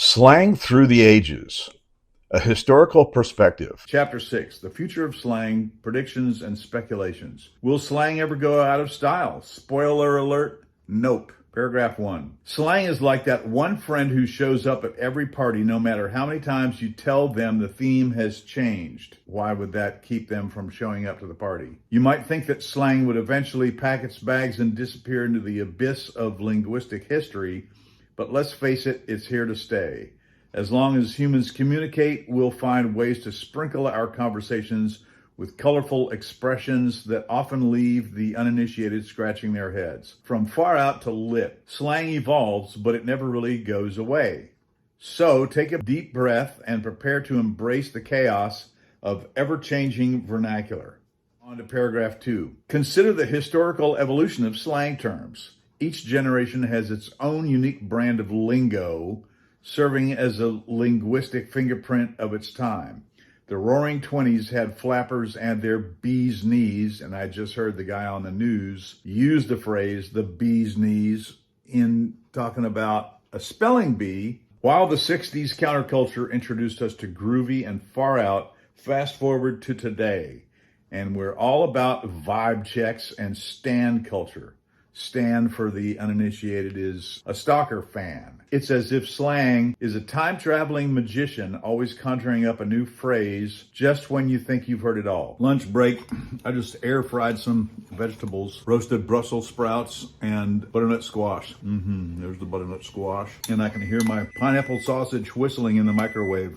Slang Through the Ages, a historical perspective. Chapter 6, The Future of Slang, Predictions and Speculations. Will slang ever go out of style? Spoiler alert, nope. Paragraph 1. Slang is like that one friend who shows up at every party no matter how many times you tell them the theme has changed. Why would that keep them from showing up to the party? You might think that slang would eventually pack its bags and disappear into the abyss of linguistic history, but let's face it, it's here to stay. As long as humans communicate, we'll find ways to sprinkle our conversations with colorful expressions that often leave the uninitiated scratching their heads. From far out to lit, slang evolves, but it never really goes away. So take a deep breath and prepare to embrace the chaos of ever-changing vernacular. On to paragraph 2. Consider the historical evolution of slang terms. Each generation has its own unique brand of lingo, serving as a linguistic fingerprint of its time. The Roaring Twenties had flappers and their bee's knees, and I just heard the guy on the news use the phrase the bee's knees in talking about a spelling bee, while the 60s counterculture introduced us to groovy and far out. Fast forward to today, and we're all about vibe checks and stan culture. Stan, for the uninitiated, is a stalker fan. It's as if slang is a time-traveling magician always conjuring up a new phrase just when you think you've heard it all. Lunch break, I just air-fried some vegetables, roasted Brussels sprouts, and butternut squash. There's the butternut squash. And I can hear my pineapple sausage whistling in the microwave.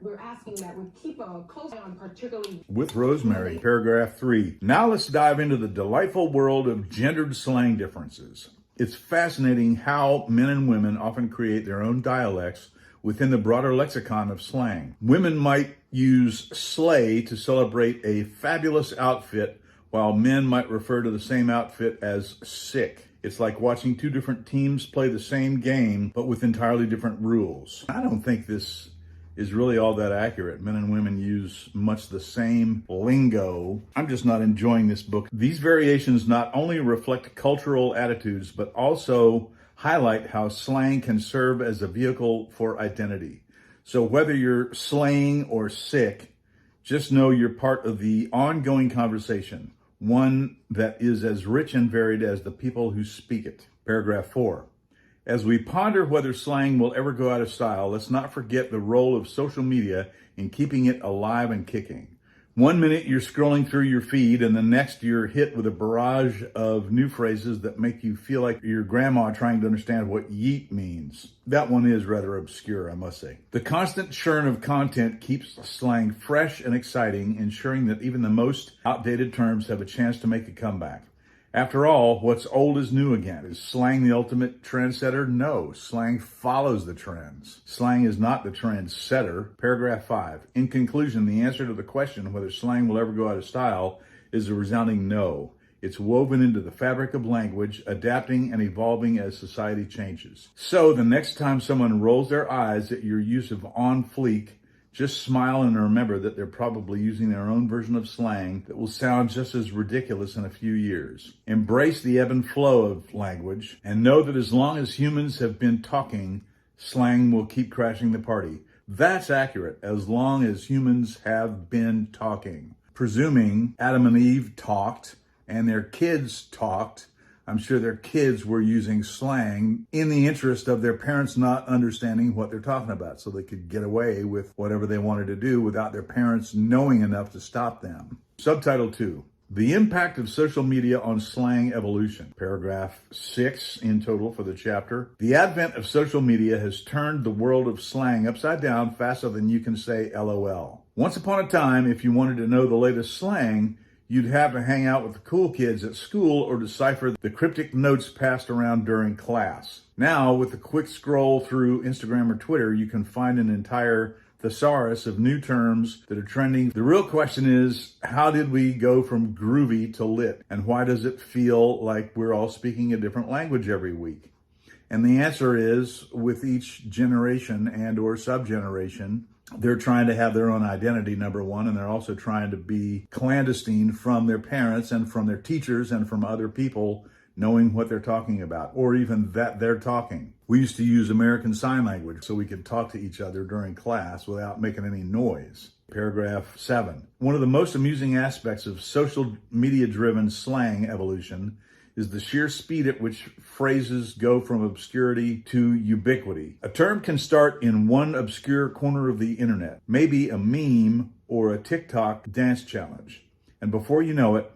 We're asking that we keep a close eye on particularly with rosemary. Paragraph 3. Now let's dive into the delightful world of gendered slang differences. It's fascinating how men and women often create their own dialects within the broader lexicon of slang. Women might use slay to celebrate a fabulous outfit, while men might refer to the same outfit as sick. It's like watching two different teams play the same game, but with entirely different rules. I don't think this is really all that accurate. Men and women use much the same lingo. I'm just not enjoying this book. These variations not only reflect cultural attitudes, but also highlight how slang can serve as a vehicle for identity. So whether you're slaying or sick, just know you're part of the ongoing conversation, one that is as rich and varied as the people who speak it. Paragraph 4. As we ponder whether slang will ever go out of style, let's not forget the role of social media in keeping it alive and kicking. One minute you're scrolling through your feed, and the next you're hit with a barrage of new phrases that make you feel like your grandma trying to understand what yeet means. That one is rather obscure, I must say. The constant churn of content keeps slang fresh and exciting, ensuring that even the most outdated terms have a chance to make a comeback. After all, what's old is new again. Is slang the ultimate trendsetter? No, slang follows the trends. Slang is not the trendsetter. Paragraph 5. In conclusion, the answer to the question whether slang will ever go out of style is a resounding no. It's woven into the fabric of language, adapting and evolving as society changes. So the next time someone rolls their eyes at your use of on fleek, just smile and remember that they're probably using their own version of slang that will sound just as ridiculous in a few years. Embrace the ebb and flow of language and know that as long as humans have been talking, slang will keep crashing the party. That's accurate, as long as humans have been talking. Presuming Adam and Eve talked and their kids talked, I'm sure their kids were using slang in the interest of their parents not understanding what they're talking about, so they could get away with whatever they wanted to do without their parents knowing enough to stop them. Subtitle 2. The impact of social media on slang evolution. Paragraph 6 in total for the chapter. The advent of social media has turned the world of slang upside down faster than you can say LOL. Once upon a time, if you wanted to know the latest slang, you'd have to hang out with the cool kids at school or decipher the cryptic notes passed around during class. Now, with a quick scroll through Instagram or Twitter, you can find an entire thesaurus of new terms that are trending. The real question is, how did we go from groovy to lit? And why does it feel like we're all speaking a different language every week? And the answer is, with each generation and or subgeneration, they're trying to have their own identity, number one, and they're also trying to be clandestine from their parents and from their teachers and from other people knowing what they're talking about, or even that they're talking. We used to use American Sign Language so we could talk to each other during class without making any noise. Paragraph 7. One of the most amusing aspects of social media-driven slang evolution is the sheer speed at which phrases go from obscurity to ubiquity. A term can start in one obscure corner of the internet, maybe a meme or a TikTok dance challenge. And before you know it,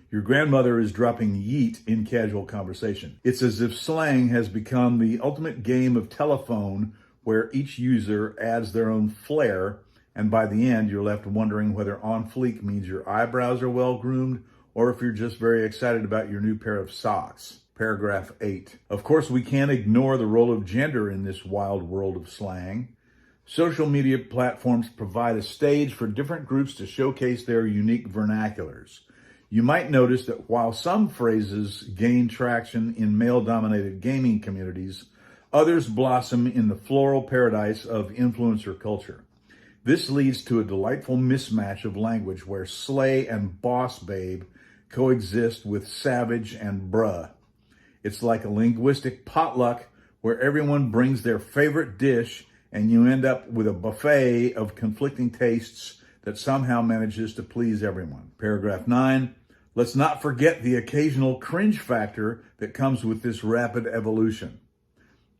your grandmother is dropping yeet in casual conversation. It's as if slang has become the ultimate game of telephone where each user adds their own flair, and by the end, you're left wondering whether on fleek means your eyebrows are well groomed or if you're just very excited about your new pair of socks. Paragraph 8. Of course, we can't ignore the role of gender in this wild world of slang. Social media platforms provide a stage for different groups to showcase their unique vernaculars. You might notice that while some phrases gain traction in male-dominated gaming communities, others blossom in the floral paradise of influencer culture. This leads to a delightful mismatch of language where slay and boss babe coexist with savage and bruh. It's like a linguistic potluck where everyone brings their favorite dish and you end up with a buffet of conflicting tastes that somehow manages to please everyone. Paragraph 9. Let's not forget the occasional cringe factor that comes with this rapid evolution.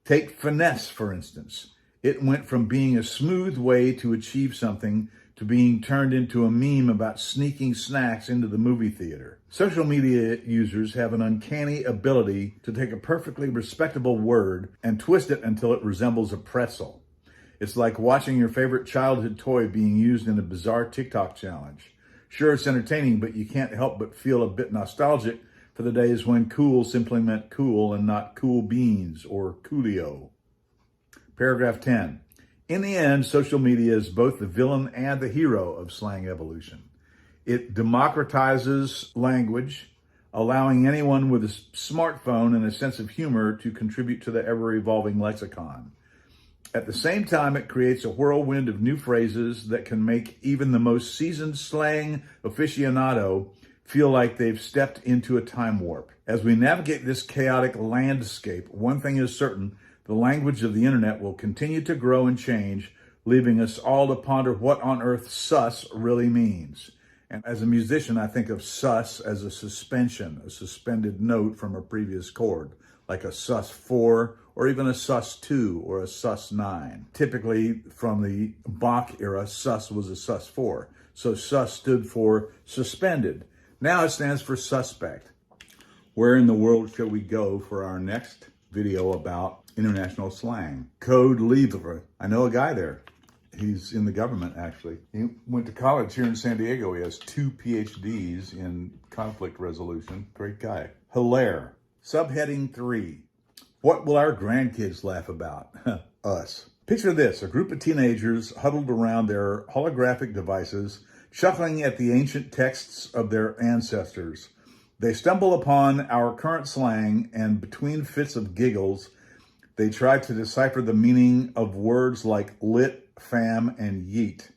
Take finesse, for instance. It went from being a smooth way to achieve something to being turned into a meme about sneaking snacks into the movie theater. Social media users have an uncanny ability to take a perfectly respectable word and twist it until it resembles a pretzel. It's like watching your favorite childhood toy being used in a bizarre TikTok challenge. Sure, it's entertaining, but you can't help but feel a bit nostalgic for the days when cool simply meant cool and not cool beans or coolio. Paragraph 10. In the end, social media is both the villain and the hero of slang evolution. It democratizes language, allowing anyone with a smartphone and a sense of humor to contribute to the ever-evolving lexicon. At the same time, it creates a whirlwind of new phrases that can make even the most seasoned slang aficionado feel like they've stepped into a time warp. As we navigate this chaotic landscape, one thing is certain: the language of the internet will continue to grow and change, leaving us all to ponder what on earth sus really means. And as a musician, I think of sus as a suspension, a suspended note from a previous chord, like a sus4 or even a sus2 or a sus9. Typically, from the Bach era, sus was a sus4. So sus stood for suspended. Now it stands for suspect. Where in the world should we go for our next video about international slang? Code Livre. I know a guy there. He's in the government, actually. He went to college here in San Diego. He has 2 PhDs in conflict resolution. Great guy. Hilaire. Subheading 3. What will our grandkids laugh about? Us. Picture this: a group of teenagers huddled around their holographic devices, chuckling at the ancient texts of their ancestors. They stumble upon our current slang, and between fits of giggles, they try to decipher the meaning of words like lit, fam, and yeet.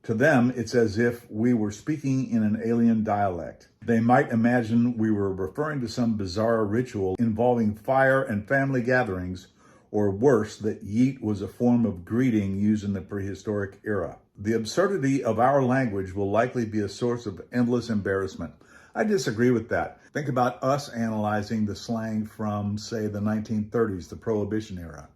To them, it's as if we were speaking in an alien dialect. They might imagine we were referring to some bizarre ritual involving fire and family gatherings, or worse, that yeet was a form of greeting used in the prehistoric era. The absurdity of our language will likely be a source of endless embarrassment. I disagree with that. Think about us analyzing the slang from, say, the 1930s, the Prohibition era.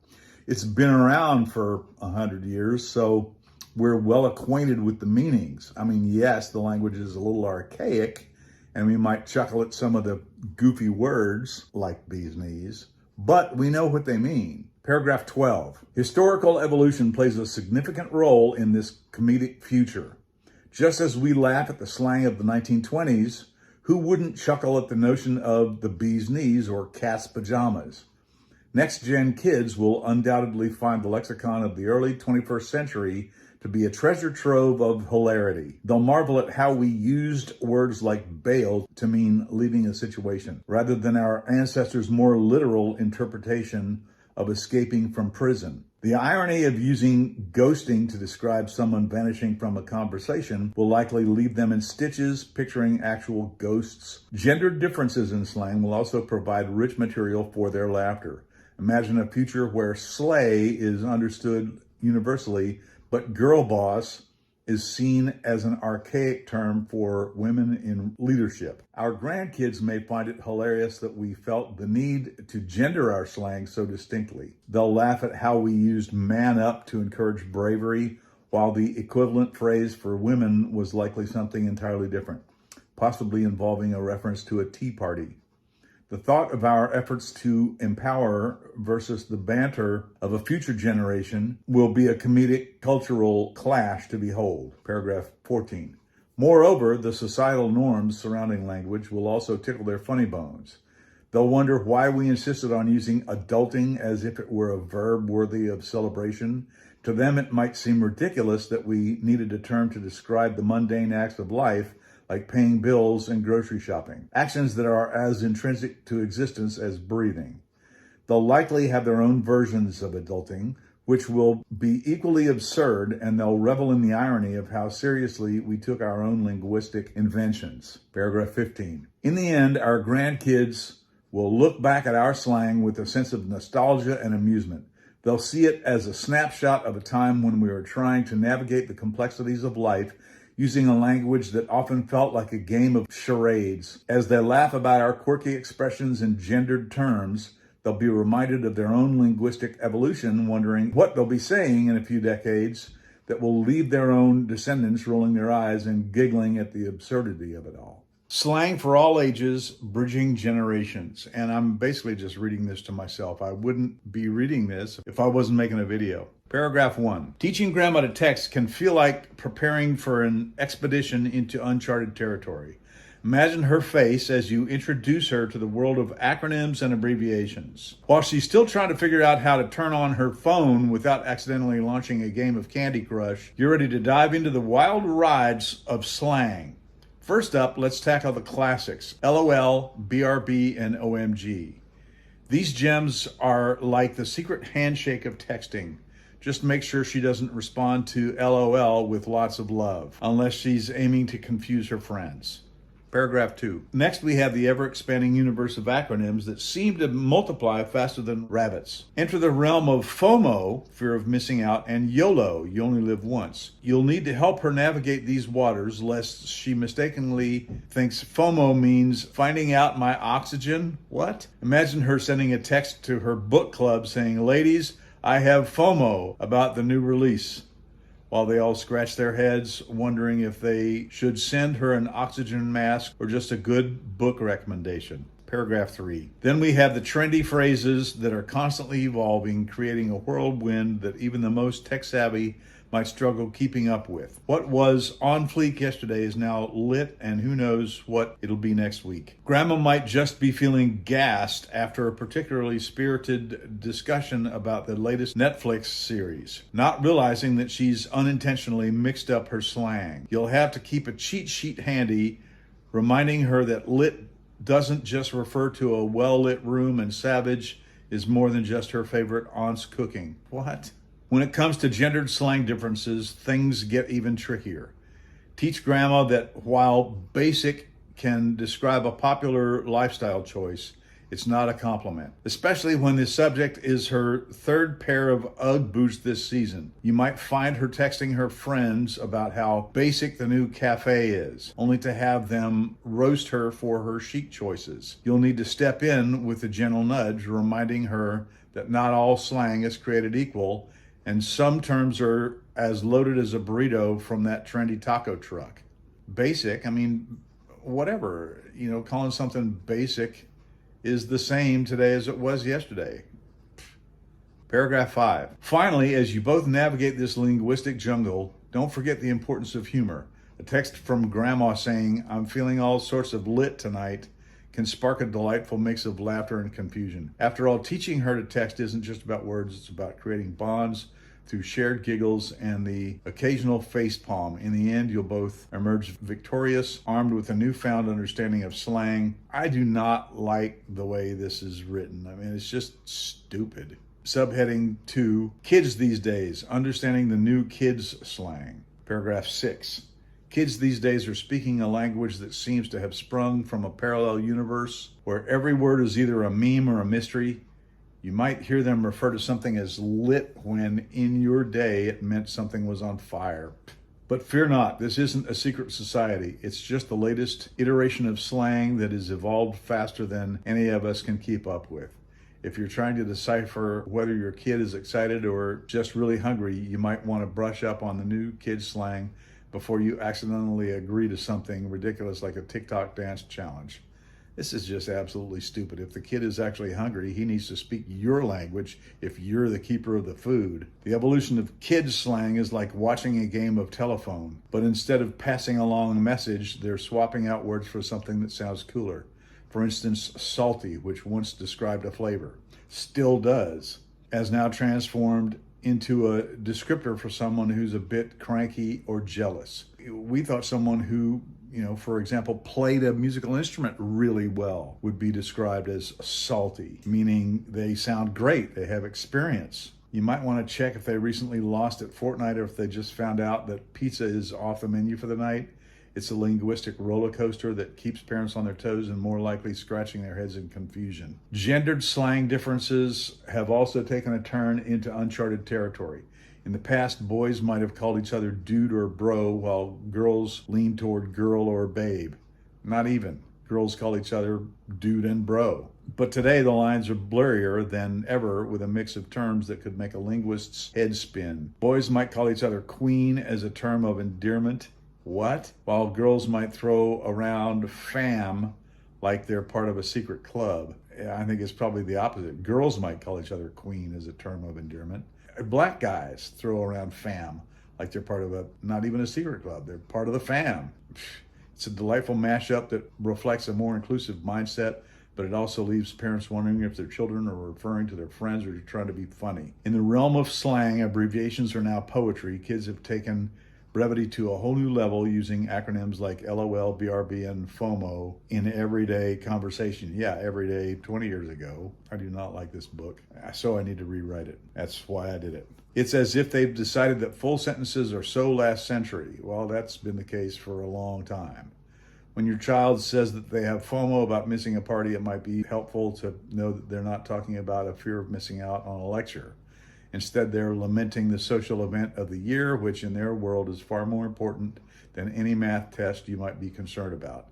It's been around for 100 years, so we're well acquainted with the meanings. I mean, yes, the language is a little archaic, and we might chuckle at some of the goofy words, like bee's knees, but we know what they mean. Paragraph 12. Historical evolution plays a significant role in this comedic future. Just as we laugh at the slang of the 1920s, who wouldn't chuckle at the notion of the bee's knees or cat's pajamas? Next-gen kids will undoubtedly find the lexicon of the early 21st century to be a treasure trove of hilarity. They'll marvel at how we used words like bail to mean leaving a situation, rather than our ancestors' more literal interpretation of escaping from prison. The irony of using ghosting to describe someone vanishing from a conversation will likely leave them in stitches, picturing actual ghosts. Gendered differences in slang will also provide rich material for their laughter. Imagine a future where slay is understood universally, but girl boss is seen as an archaic term for women in leadership. Our grandkids may find it hilarious that we felt the need to gender our slang so distinctly. They'll laugh at how we used man up to encourage bravery, while the equivalent phrase for women was likely something entirely different, possibly involving a reference to a tea party. The thought of our efforts to empower versus the banter of a future generation will be a comedic cultural clash to behold. Paragraph 14. Moreover, the societal norms surrounding language will also tickle their funny bones. They'll wonder why we insisted on using adulting as if it were a verb worthy of celebration. To them, it might seem ridiculous that we needed a term to describe the mundane acts of life, like paying bills and grocery shopping, actions that are as intrinsic to existence as breathing. They'll likely have their own versions of adulting, which will be equally absurd, and they'll revel in the irony of how seriously we took our own linguistic inventions. Paragraph 15. In the end, our grandkids will look back at our slang with a sense of nostalgia and amusement. They'll see it as a snapshot of a time when we were trying to navigate the complexities of life using a language that often felt like a game of charades. As they laugh about our quirky expressions in gendered terms, they'll be reminded of their own linguistic evolution, wondering what they'll be saying in a few decades that will leave their own descendants rolling their eyes and giggling at the absurdity of it all. Slang for all ages, bridging generations. And I'm basically just reading this to myself. I wouldn't be reading this if I wasn't making a video. Paragraph 1. Teaching grandma to text can feel like preparing for an expedition into uncharted territory. Imagine her face as you introduce her to the world of acronyms and abbreviations. While she's still trying to figure out how to turn on her phone without accidentally launching a game of Candy Crush, you're ready to dive into the wild rides of slang. First up, let's tackle the classics: LOL, BRB, and OMG. These gems are like the secret handshake of texting. Just make sure she doesn't respond to LOL with lots of love, unless she's aiming to confuse her friends. Paragraph 2. Next, we have the ever-expanding universe of acronyms that seem to multiply faster than rabbits. Enter the realm of FOMO, fear of missing out, and YOLO, you only live once. You'll need to help her navigate these waters, lest she mistakenly thinks FOMO means finding out my oxygen. What? Imagine her sending a text to her book club saying, "Ladies, I have FOMO about the new release," while they all scratch their heads, wondering if they should send her an oxygen mask or just a good book recommendation. Paragraph 3. Then we have the trendy phrases that are constantly evolving, creating a whirlwind that even the most tech-savvy might struggle keeping up with. What was on fleek yesterday is now lit, and who knows what it'll be next week. Grandma might just be feeling gassed after a particularly spirited discussion about the latest Netflix series, not realizing that she's unintentionally mixed up her slang. You'll have to keep a cheat sheet handy, reminding her that lit doesn't just refer to a well-lit room, and savage is more than just her favorite aunt's cooking. What? When it comes to gendered slang differences, things get even trickier. Teach grandma that while basic can describe a popular lifestyle choice, it's not a compliment, especially when the subject is her third pair of Ugg boots this season. You might find her texting her friends about how basic the new cafe is, only to have them roast her for her chic choices. You'll need to step in with a gentle nudge, reminding her that not all slang is created equal, and some terms are as loaded as a burrito from that trendy taco truck. Basic, I mean, whatever, calling something basic is the same today as it was yesterday. Paragraph 5. Finally, as you both navigate this linguistic jungle, don't forget the importance of humor. A text from grandma saying, "I'm feeling all sorts of lit tonight," can spark a delightful mix of laughter and confusion. After all, teaching her to text isn't just about words, it's about creating bonds through shared giggles and the occasional facepalm. In the end, you'll both emerge victorious, armed with a newfound understanding of slang. I do not like the way this is written. I mean, it's just stupid. Subheading 2, Kids These Days, Understanding the New Kids Slang. Paragraph 6, kids these days are speaking a language that seems to have sprung from a parallel universe where every word is either a meme or a mystery. You might hear them refer to something as lit when in your day it meant something was on fire. But fear not, this isn't a secret society. It's just the latest iteration of slang that has evolved faster than any of us can keep up with. If you're trying to decipher whether your kid is excited or just really hungry, you might want to brush up on the new kids slang before you accidentally agree to something ridiculous like a TikTok dance challenge. This is just absolutely stupid. If the kid is actually hungry, he needs to speak your language if you're the keeper of the food. The evolution of kids slang is like watching a game of telephone, but instead of passing along a message, they're swapping out words for something that sounds cooler. For instance, salty, which once described a flavor, still does, has now transformed into a descriptor for someone who's a bit cranky or jealous. We thought someone who, for example, played a musical instrument really well would be described as salty, meaning they sound great, they have experience. You might want to check if they recently lost at Fortnite or if they just found out that pizza is off the menu for the night. It's a linguistic roller coaster that keeps parents on their toes and more likely scratching their heads in confusion. Gendered slang differences have also taken a turn into uncharted territory. In the past, boys might have called each other dude or bro, while girls leaned toward girl or babe. Not even. Girls call each other dude and bro. But today the lines are blurrier than ever with a mix of terms that could make a linguist's head spin. Boys might call each other queen as a term of endearment. What? While girls might throw around fam like they're part of a secret club. I think it's probably the opposite. Girls might call each other queen as a term of endearment. Black guys throw around fam like they're part of not even a secret club. They're part of the fam. It's a delightful mashup that reflects a more inclusive mindset, but it also leaves parents wondering if their children are referring to their friends or trying to be funny. In the realm of slang, abbreviations are now poetry. Kids have taken brevity to a whole new level using acronyms like LOL, BRB, and FOMO in everyday conversation. Yeah, every day 20 years ago. I do not like this book, so I need to rewrite it. That's why I did it. It's as if they've decided that full sentences are so last century. Well, that's been the case for a long time. When your child says that they have FOMO about missing a party, it might be helpful to know that they're not talking about a fear of missing out on a lecture. Instead, they're lamenting the social event of the year, which in their world is far more important than any math test you might be concerned about.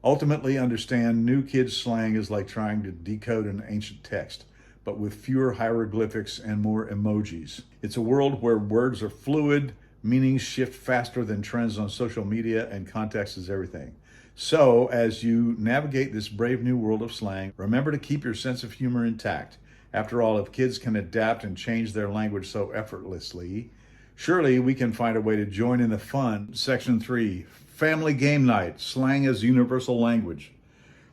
Ultimately, understand new kids slang is like trying to decode an ancient text, but with fewer hieroglyphics and more emojis. It's a world where words are fluid, meanings shift faster than trends on social media, and context is everything. So, as you navigate this brave new world of slang, remember to keep your sense of humor intact. After all, if kids can adapt and change their language so effortlessly, surely we can find a way to join in the fun. Section 3, Family Game Night, Slang as Universal Language.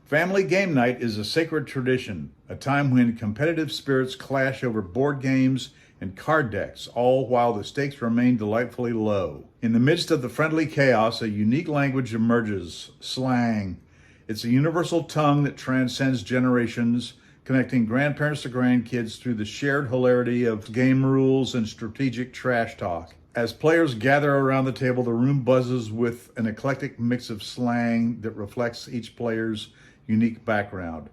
Family Game Night is a sacred tradition, a time when competitive spirits clash over board games and card decks, all while the stakes remain delightfully low. In the midst of the friendly chaos, a unique language emerges, slang. It's a universal tongue that transcends generations, connecting grandparents to grandkids through the shared hilarity of game rules and strategic trash talk. As players gather around the table, the room buzzes with an eclectic mix of slang that reflects each player's unique background.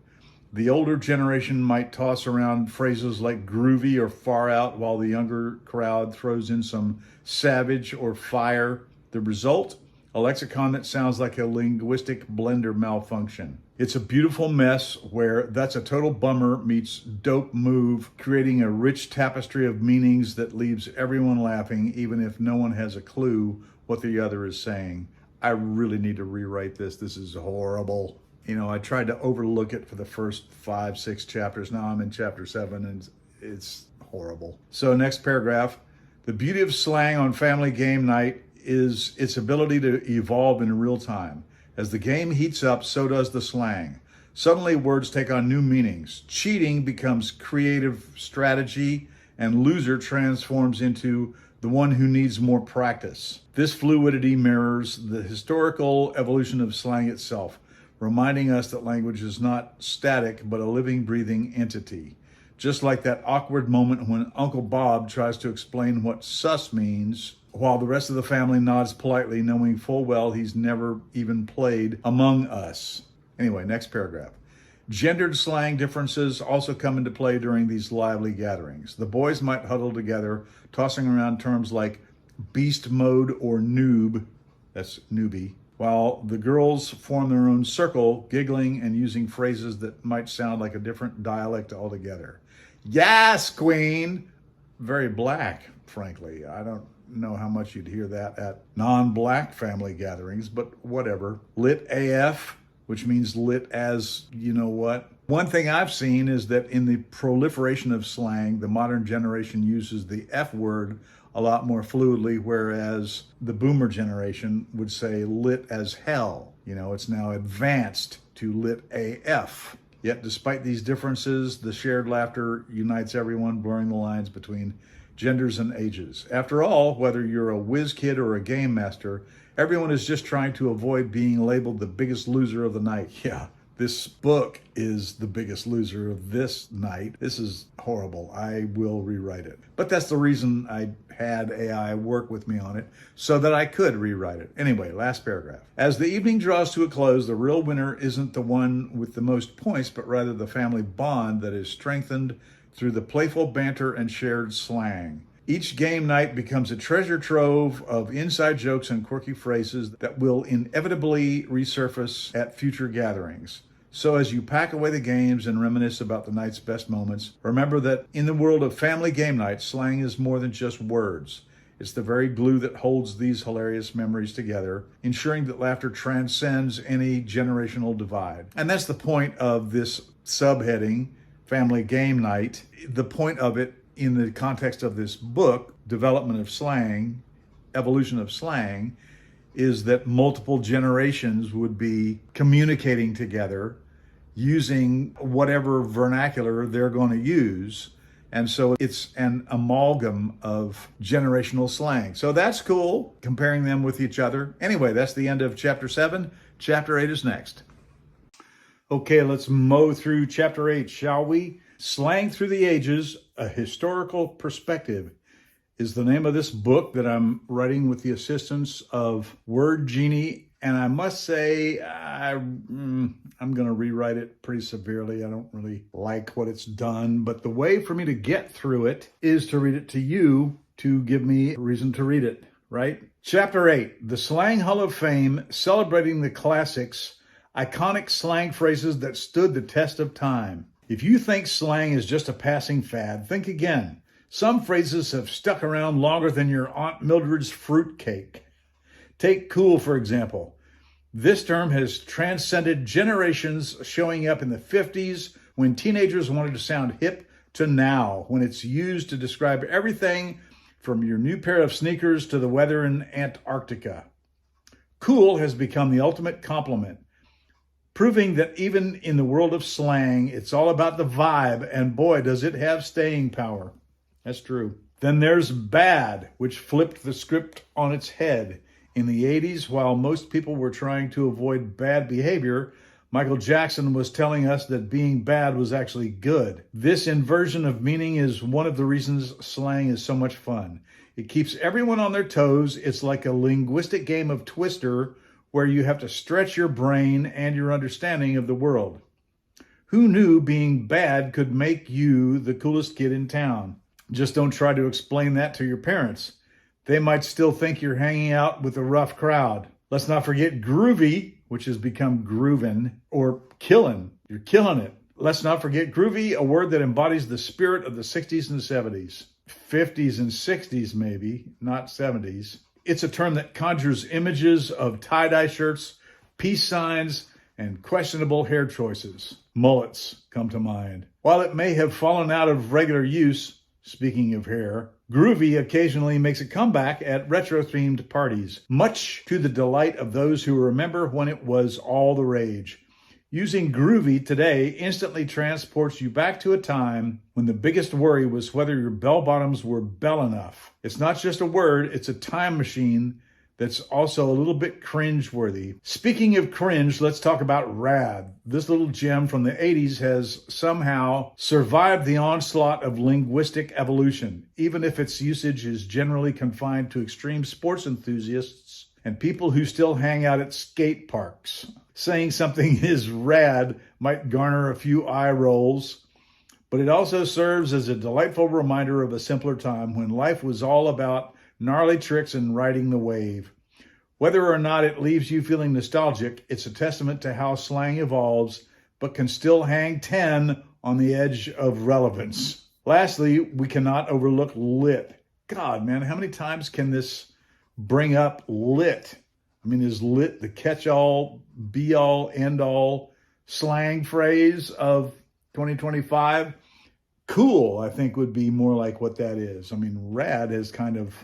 The older generation might toss around phrases like groovy or far out, while the younger crowd throws in some savage or fire. The result? A lexicon that sounds like a linguistic blender malfunction. It's a beautiful mess where that's a total bummer meets dope move, creating a rich tapestry of meanings that leaves everyone laughing, even if no one has a clue what the other is saying. I really need to rewrite this. This is horrible. I tried to overlook it for the first 5-6 chapters. Now I'm in chapter 7 and it's horrible. So next paragraph. The beauty of slang on Family Game Night is its ability to evolve in real time. As the game heats up, so does the slang. Suddenly, words take on new meanings. Cheating becomes creative strategy, and loser transforms into the one who needs more practice. This fluidity mirrors the historical evolution of slang itself, reminding us that language is not static, but a living, breathing entity. Just like that awkward moment when Uncle Bob tries to explain what sus means, while the rest of the family nods politely, knowing full well he's never even played Among Us. Anyway, next paragraph. Gendered slang differences also come into play during these lively gatherings. The boys might huddle together, tossing around terms like beast mode or noob, that's newbie, while the girls form their own circle, giggling and using phrases that might sound like a different dialect altogether. Yes, queen! Very black, frankly. I don't know how much you'd hear that at non-black family gatherings, but whatever. Lit AF, which means lit as you know what. One thing I've seen is that in the proliferation of slang, the modern generation uses the F word a lot more fluidly, whereas the boomer generation would say lit as hell. You know, it's now advanced to lit AF. Yet despite these differences, the shared laughter unites everyone, blurring the lines between genders and ages. After all, whether you're a whiz kid or a game master, everyone is just trying to avoid being labeled the biggest loser of the night. Yeah, this book is the biggest loser of this night. This is horrible. I will rewrite it. But that's the reason I had AI work with me on it, so that I could rewrite it. Anyway, last paragraph. As the evening draws to a close, the real winner isn't the one with the most points, but rather the family bond that is strengthened through the playful banter and shared slang. Each game night becomes a treasure trove of inside jokes and quirky phrases that will inevitably resurface at future gatherings. So as you pack away the games and reminisce about the night's best moments, remember that in the world of family game night, slang is more than just words. It's the very glue that holds these hilarious memories together, ensuring that laughter transcends any generational divide. And that's the point of this subheading, Family Game Night. The point of it in the context of this book, Development of Slang, Evolution of Slang, is that multiple generations would be communicating together using whatever vernacular they're going to use. And so it's an amalgam of generational slang. So that's cool, comparing them with each other. Anyway, that's the end of Chapter 7. Chapter 8 is next. Okay, let's mow through Chapter 8, shall we? Slang Through the Ages, A Historical Perspective is the name of this book that I'm writing with the assistance of Word Genie. And I must say, I'm going to rewrite it pretty severely. I don't really like what it's done. But the way for me to get through it is to read it to you to give me a reason to read it, right? Chapter 8, The Slang Hall of Fame, celebrating the classics, iconic slang phrases that stood the test of time. If you think slang is just a passing fad, think again. Some phrases have stuck around longer than your Aunt Mildred's fruitcake. Take cool, for example. This term has transcended generations, showing up in the 50s when teenagers wanted to sound hip to now, when it's used to describe everything from your new pair of sneakers to the weather in Antarctica. Cool has become the ultimate compliment, proving that even in the world of slang, it's all about the vibe, and boy, does it have staying power. That's true. Then there's bad, which flipped the script on its head. In the 80s, while most people were trying to avoid bad behavior, Michael Jackson was telling us that being bad was actually good. This inversion of meaning is one of the reasons slang is so much fun. It keeps everyone on their toes. It's like a linguistic game of Twister where you have to stretch your brain and your understanding of the world. Who knew being bad could make you the coolest kid in town? Just don't try to explain that to your parents. They might still think you're hanging out with a rough crowd. Let's not forget groovy, which has become groovin', or killin'. You're killing it. Let's not forget groovy, a word that embodies the spirit of the 60s and 70s. 50s and 60s maybe, not 70s. It's a term that conjures images of tie-dye shirts, peace signs, and questionable hair choices. Mullets come to mind. While it may have fallen out of regular use, speaking of hair, groovy occasionally makes a comeback at retro-themed parties, much to the delight of those who remember when it was all the rage. Using groovy today instantly transports you back to a time when the biggest worry was whether your bell-bottoms were bell enough. It's not just a word, it's a time machine that's also a little bit cringe-worthy. Speaking of cringe, let's talk about rad. This little gem from the 80s has somehow survived the onslaught of linguistic evolution, even if its usage is generally confined to extreme sports enthusiasts and people who still hang out at skate parks. Saying something is rad might garner a few eye rolls, but it also serves as a delightful reminder of a simpler time when life was all about gnarly tricks and riding the wave. Whether or not it leaves you feeling nostalgic, it's a testament to how slang evolves, but can still hang 10 on the edge of relevance. Lastly, we cannot overlook lit. God, man, how many times can this bring up lit? I mean, is lit the catch-all, be-all, end-all slang phrase of 2025? Cool, I think, would be more like what that is. I mean, rad has kind of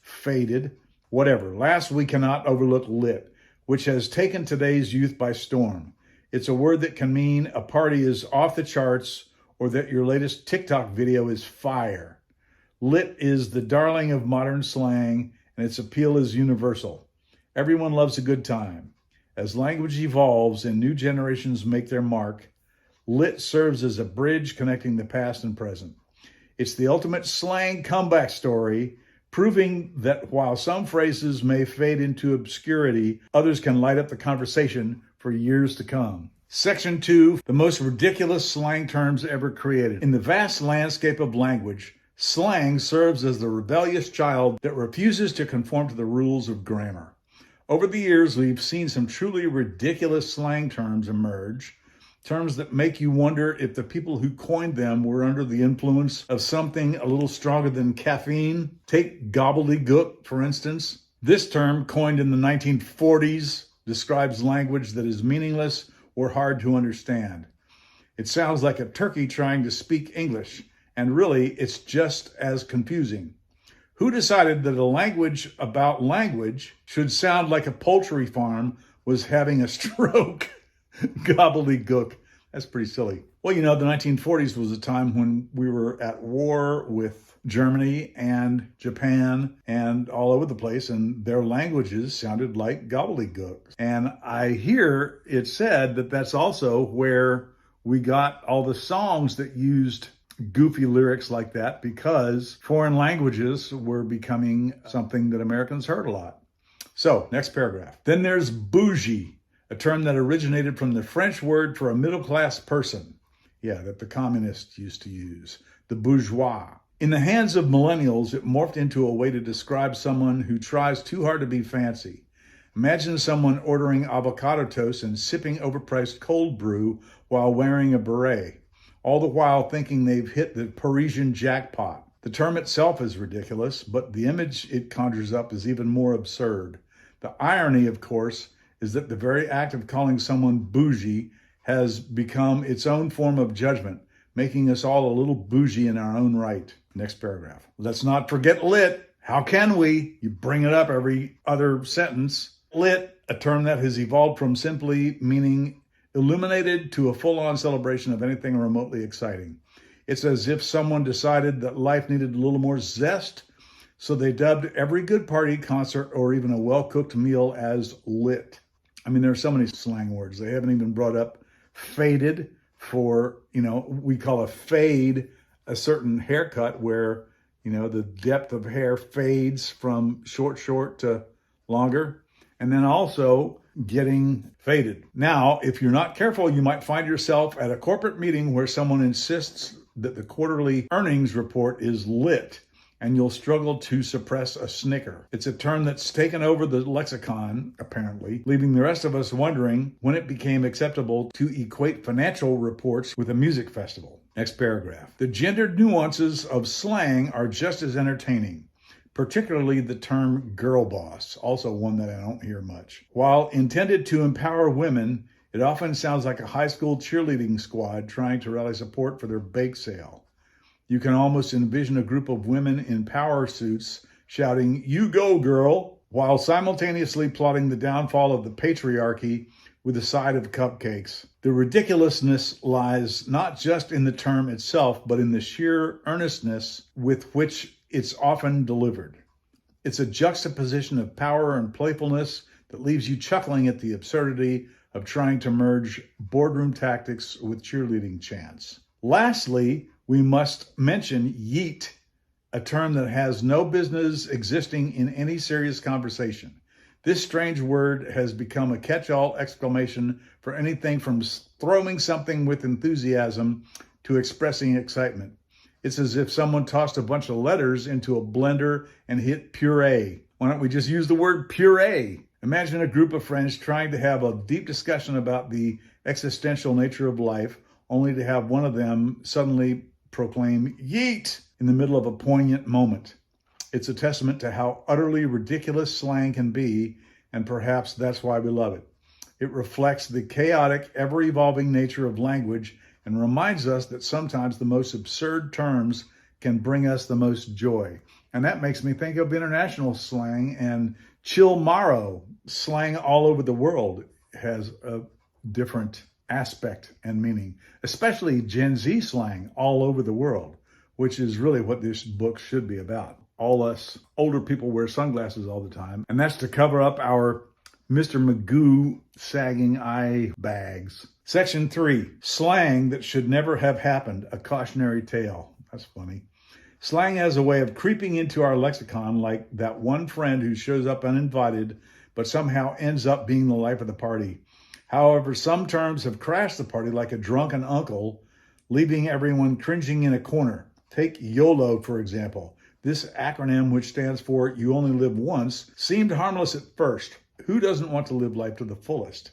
faded. Whatever. Last, we cannot overlook lit, which has taken today's youth by storm. It's a word that can mean a party is off the charts or that your latest TikTok video is fire. Lit is the darling of modern slang, and its appeal is universal. Everyone loves a good time. As language evolves and new generations make their mark, lit serves as a bridge connecting the past and present. It's the ultimate slang comeback story, proving that while some phrases may fade into obscurity, others can light up the conversation for years to come. Section 2, the most ridiculous slang terms ever created. In the vast landscape of language, slang serves as the rebellious child that refuses to conform to the rules of grammar. Over the years, we've seen some truly ridiculous slang terms emerge, terms that make you wonder if the people who coined them were under the influence of something a little stronger than caffeine. Take gobbledygook, for instance. This term, coined in the 1940s, describes language that is meaningless or hard to understand. It sounds like a turkey trying to speak English, and really, it's just as confusing. Who decided that a language about language should sound like a poultry farm was having a stroke? Gobbledygook. That's pretty silly. Well, the 1940s was a time when we were at war with Germany and Japan and all over the place, and their languages sounded like gobbledygook. And I hear it said that that's also where we got all the songs that used goofy lyrics like that, because foreign languages were becoming something that Americans heard a lot. So, next paragraph. Then there's bougie, a term that originated from the French word for a middle-class person. Yeah, that the communists used to use. The bourgeois. In the hands of millennials, it morphed into a way to describe someone who tries too hard to be fancy. Imagine someone ordering avocado toast and sipping overpriced cold brew while wearing a beret, all the while thinking they've hit the Parisian jackpot. The term itself is ridiculous, but the image it conjures up is even more absurd. The irony, of course, is that the very act of calling someone bougie has become its own form of judgment, making us all a little bougie in our own right. Next paragraph. Let's not forget lit. How can we? You bring it up every other sentence. Lit, a term that has evolved from simply meaning illuminated to a full-on celebration of anything remotely exciting. It's as if someone decided that life needed a little more zest, so they dubbed every good party, concert, or even a well-cooked meal as lit. I mean, there are so many slang words. They haven't even brought up faded for, we call a fade a certain haircut where, the depth of hair fades from short to longer. And then also getting faded. Now, if you're not careful, you might find yourself at a corporate meeting where someone insists that the quarterly earnings report is lit, and you'll struggle to suppress a snicker. It's a term that's taken over the lexicon, apparently, leaving the rest of us wondering when it became acceptable to equate financial reports with a music festival. Next paragraph. The gendered nuances of slang are just as entertaining, particularly the term girl boss, also one that I don't hear much. While intended to empower women, it often sounds like a high school cheerleading squad trying to rally support for their bake sale. You can almost envision a group of women in power suits shouting, "You go, girl," while simultaneously plotting the downfall of the patriarchy with a side of cupcakes. The ridiculousness lies not just in the term itself, but in the sheer earnestness with which it's often delivered. It's a juxtaposition of power and playfulness that leaves you chuckling at the absurdity of trying to merge boardroom tactics with cheerleading chants. Lastly, we must mention yeet, a term that has no business existing in any serious conversation. This strange word has become a catch-all exclamation for anything from throwing something with enthusiasm to expressing excitement. It's as if someone tossed a bunch of letters into a blender and hit puree. Why don't we just use the word puree? Imagine a group of friends trying to have a deep discussion about the existential nature of life, only to have one of them suddenly proclaim yeet in the middle of a poignant moment. It's a testament to how utterly ridiculous slang can be, and perhaps that's why we love it. It reflects the chaotic, ever-evolving nature of language and reminds us that sometimes the most absurd terms can bring us the most joy. And that makes me think of international slang, and Chilmaro, slang all over the world, has a different aspect and meaning, especially Gen Z slang all over the world, which is really what this book should be about. All us older people wear sunglasses all the time, and that's to cover up our Mr. Magoo sagging eye bags. Section 3, slang that should never have happened, a cautionary tale. That's funny. Slang has a way of creeping into our lexicon like that one friend who shows up uninvited but somehow ends up being the life of the party. However, some terms have crashed the party like a drunken uncle, leaving everyone cringing in a corner. Take YOLO, for example. This acronym, which stands for You Only Live Once, seemed harmless at first. Who doesn't want to live life to the fullest?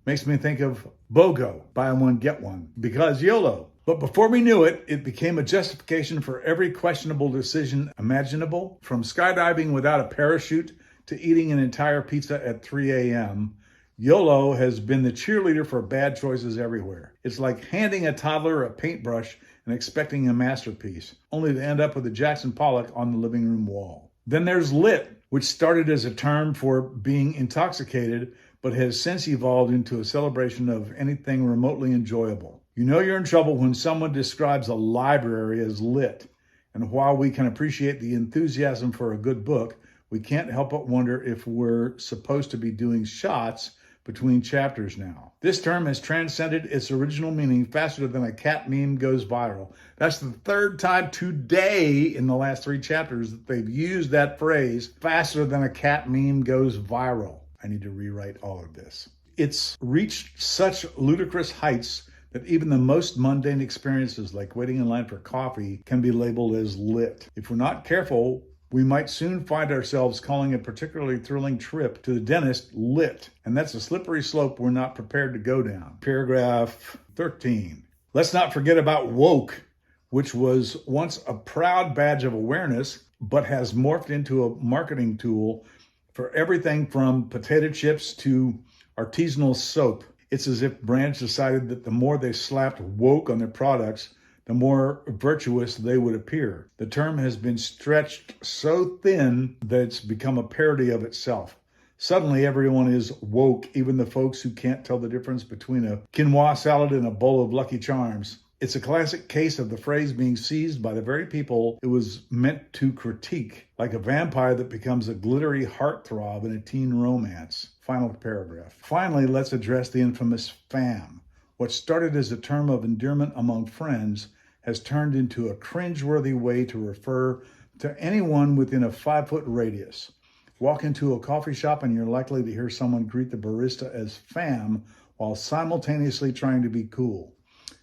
Makes me think of BOGO, buy one, get one, because YOLO. But before we knew it, it became a justification for every questionable decision imaginable, from skydiving without a parachute to eating an entire pizza at 3 a.m. YOLO has been the cheerleader for bad choices everywhere. It's like handing a toddler a paintbrush and expecting a masterpiece, only to end up with a Jackson Pollock on the living room wall. Then there's lit, which started as a term for being intoxicated, but has since evolved into a celebration of anything remotely enjoyable. You know you're in trouble when someone describes a library as lit. And while we can appreciate the enthusiasm for a good book, we can't help but wonder if we're supposed to be doing shots between chapters now. This term has transcended its original meaning faster than a cat meme goes viral. That's the third time today in the last 3 chapters that they've used that phrase, faster than a cat meme goes viral. I need to rewrite all of this. It's reached such ludicrous heights that even the most mundane experiences like waiting in line for coffee can be labeled as lit. If we're not careful, we might soon find ourselves calling a particularly thrilling trip to the dentist lit, and that's a slippery slope we're not prepared to go down. Paragraph 13. Let's not forget about woke, which was once a proud badge of awareness, but has morphed into a marketing tool for everything from potato chips to artisanal soap. It's as if brands decided that the more they slapped woke on their products, the more virtuous they would appear. The term has been stretched so thin that it's become a parody of itself. Suddenly, everyone is woke, even the folks who can't tell the difference between a quinoa salad and a bowl of Lucky Charms. It's a classic case of the phrase being seized by the very people it was meant to critique, like a vampire that becomes a glittery heartthrob in a teen romance. Final paragraph. Finally, let's address the infamous fam. What started as a term of endearment among friends has turned into a cringeworthy way to refer to anyone within a 5-foot radius. Walk into a coffee shop and you're likely to hear someone greet the barista as fam while simultaneously trying to be cool.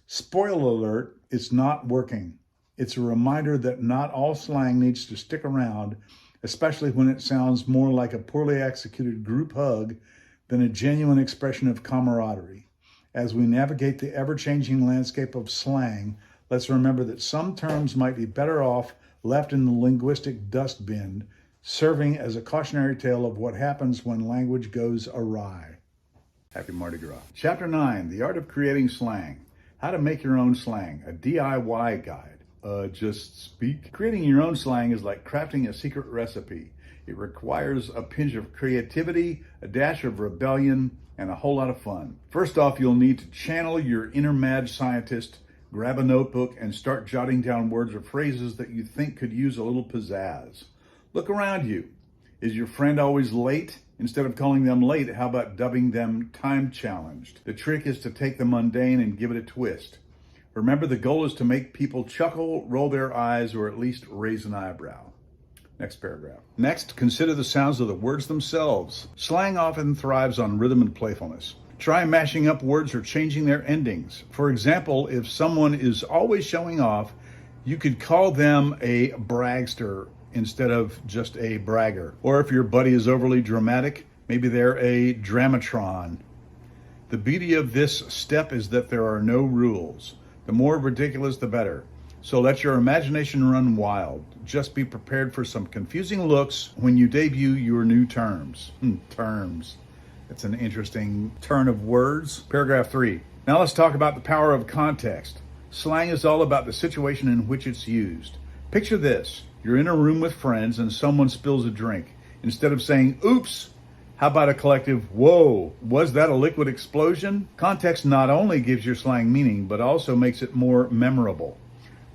Spoiler alert, it's not working. It's a reminder that not all slang needs to stick around, especially when it sounds more like a poorly executed group hug than a genuine expression of camaraderie. As we navigate the ever-changing landscape of slang, let's remember that some terms might be better off left in the linguistic dustbin, serving as a cautionary tale of what happens when language goes awry. Happy Mardi Gras. Chapter 9, The Art of Creating Slang. How to make your own slang, a DIY guide. Just speak. Creating your own slang is like crafting a secret recipe. It requires a pinch of creativity, a dash of rebellion, and a whole lot of fun. First off, you'll need to channel your inner mad scientist, grab a notebook, and start jotting down words or phrases that you think could use a little pizzazz. Look around you. Is your friend always late? Instead of calling them late, how about dubbing them time challenged? The trick is to take the mundane and give it a twist. Remember, the goal is to make people chuckle, roll their eyes, or at least raise an eyebrow. Next paragraph. Next, consider the sounds of the words themselves. Slang often thrives on rhythm and playfulness. Try mashing up words or changing their endings. For example, if someone is always showing off, you could call them a bragster instead of just a bragger. Or if your buddy is overly dramatic, maybe they're a dramatron. The beauty of this step is that there are no rules. The more ridiculous, the better. So let your imagination run wild. Just be prepared for some confusing looks when you debut your new terms. Terms. It's an interesting turn of words. Paragraph 3. Now let's talk about the power of context. Slang is all about the situation in which it's used. Picture this. You're in a room with friends and someone spills a drink. Instead of saying, oops, how about a collective, whoa, was that a liquid explosion? Context not only gives your slang meaning, but also makes it more memorable.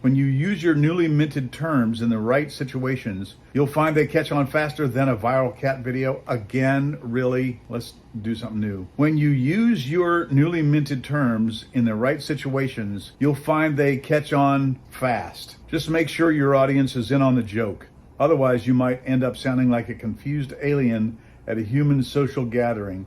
When you use your newly minted terms in the right situations, you'll find they catch on faster than a viral cat video. Again, really? Let's do something new. When you use your newly minted terms in the right situations, you'll find they catch on fast. Just make sure your audience is in on the joke. Otherwise, you might end up sounding like a confused alien at a human social gathering.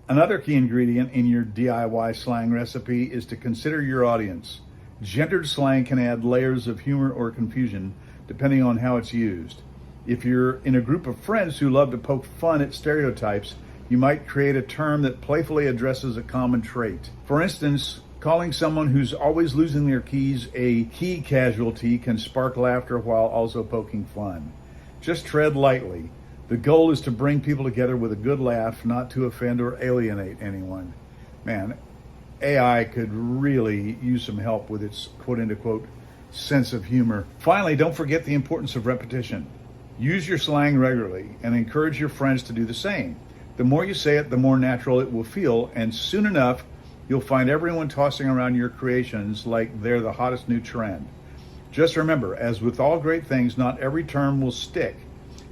Another key ingredient in your DIY slang recipe is to consider your audience. Gendered slang can add layers of humor or confusion depending on how it's used. If you're in a group of friends who love to poke fun at stereotypes, you might create a term that playfully addresses a common trait. For instance, calling someone who's always losing their keys a key casualty can spark laughter while also poking fun. Just tread lightly. The goal is to bring people together with a good laugh, not to offend or alienate anyone. Man, AI could really use some help with its quote-unquote sense of humor. Finally, don't forget the importance of repetition. Use your slang regularly and encourage your friends to do the same. The more you say it, the more natural it will feel, and soon enough, you'll find everyone tossing around your creations like they're the hottest new trend. Just remember, as with all great things, not every term will stick.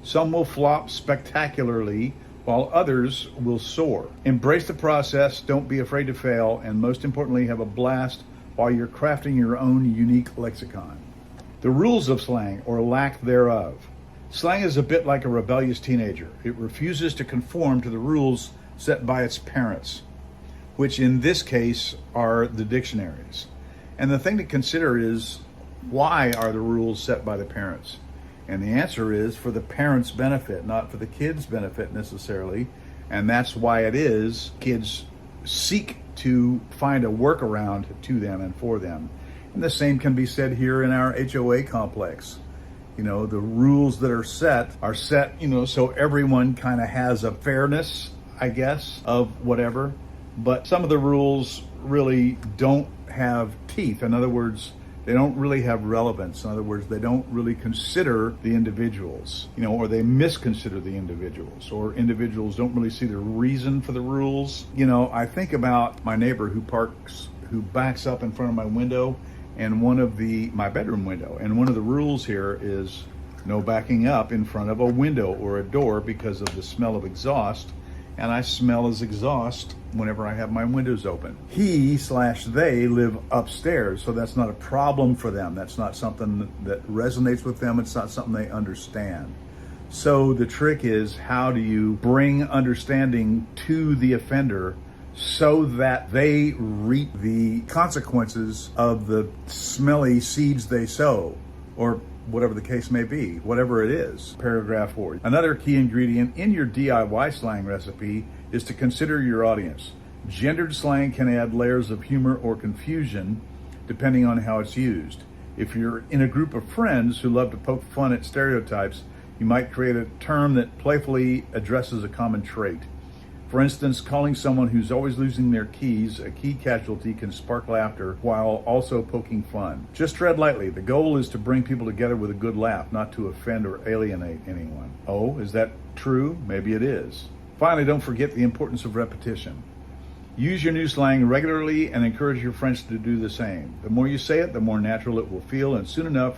Some will flop spectacularly, while others will soar. Embrace the process, don't be afraid to fail, and most importantly, have a blast while you're crafting your own unique lexicon. The rules of slang, or lack thereof. Slang is a bit like a rebellious teenager. It refuses to conform to the rules set by its parents, which in this case are the dictionaries. And the thing to consider is, why are the rules set by the parents? And the answer is for the parents' benefit, not for the kids' benefit necessarily. And that's why it is kids seek to find a workaround to them and for them. And the same can be said here in our HOA complex. You know, the rules that are set, so everyone kind of has a fairness, I guess, of whatever. But some of the rules really don't have teeth. In other words, they don't really have relevance. In other words, they don't really consider the individuals, or they misconsider the individuals, or individuals don't really see the reason for the rules. I think about my neighbor who backs up in front of my window and my bedroom window. And one of the rules here is no backing up in front of a window or a door because of the smell of exhaust. And I smell as exhaust whenever I have my windows open. He/they live upstairs, so that's not a problem for them. That's not something that resonates with them. It's not something they understand. So the trick is, how do you bring understanding to the offender so that they reap the consequences of the smelly seeds they sow, or whatever the case may be, whatever it is. Paragraph 4. Another key ingredient in your DIY slang recipe is to consider your audience. Gendered slang can add layers of humor or confusion depending on how it's used. If you're in a group of friends who love to poke fun at stereotypes, you might create a term that playfully addresses a common trait. For instance, calling someone who's always losing their keys a key casualty can spark laughter while also poking fun. Just tread lightly. The goal is to bring people together with a good laugh, not to offend or alienate anyone. Oh, is that true? Maybe it is. Finally, don't forget the importance of repetition. Use your new slang regularly and encourage your friends to do the same. The more you say it, the more natural it will feel, and soon enough,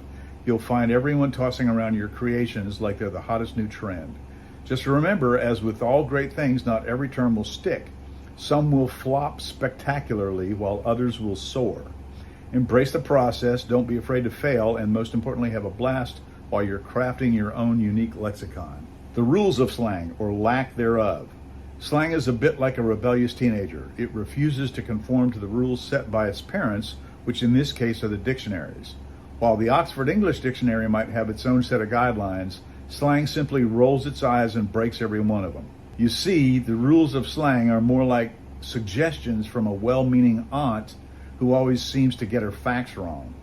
you'll find everyone tossing around your creations like they're the hottest new trend. Just remember, as with all great things, not every term will stick. Some will flop spectacularly while others will soar. Embrace the process, don't be afraid to fail, and most importantly, have a blast while you're crafting your own unique lexicon. The rules of slang, or lack thereof. Slang is a bit like a rebellious teenager. It refuses to conform to the rules set by its parents, which in this case are the dictionaries. While the Oxford English Dictionary might have its own set of guidelines, slang simply rolls its eyes and breaks every one of them. You see, the rules of slang are more like suggestions from a well-meaning aunt who always seems to get her facts wrong.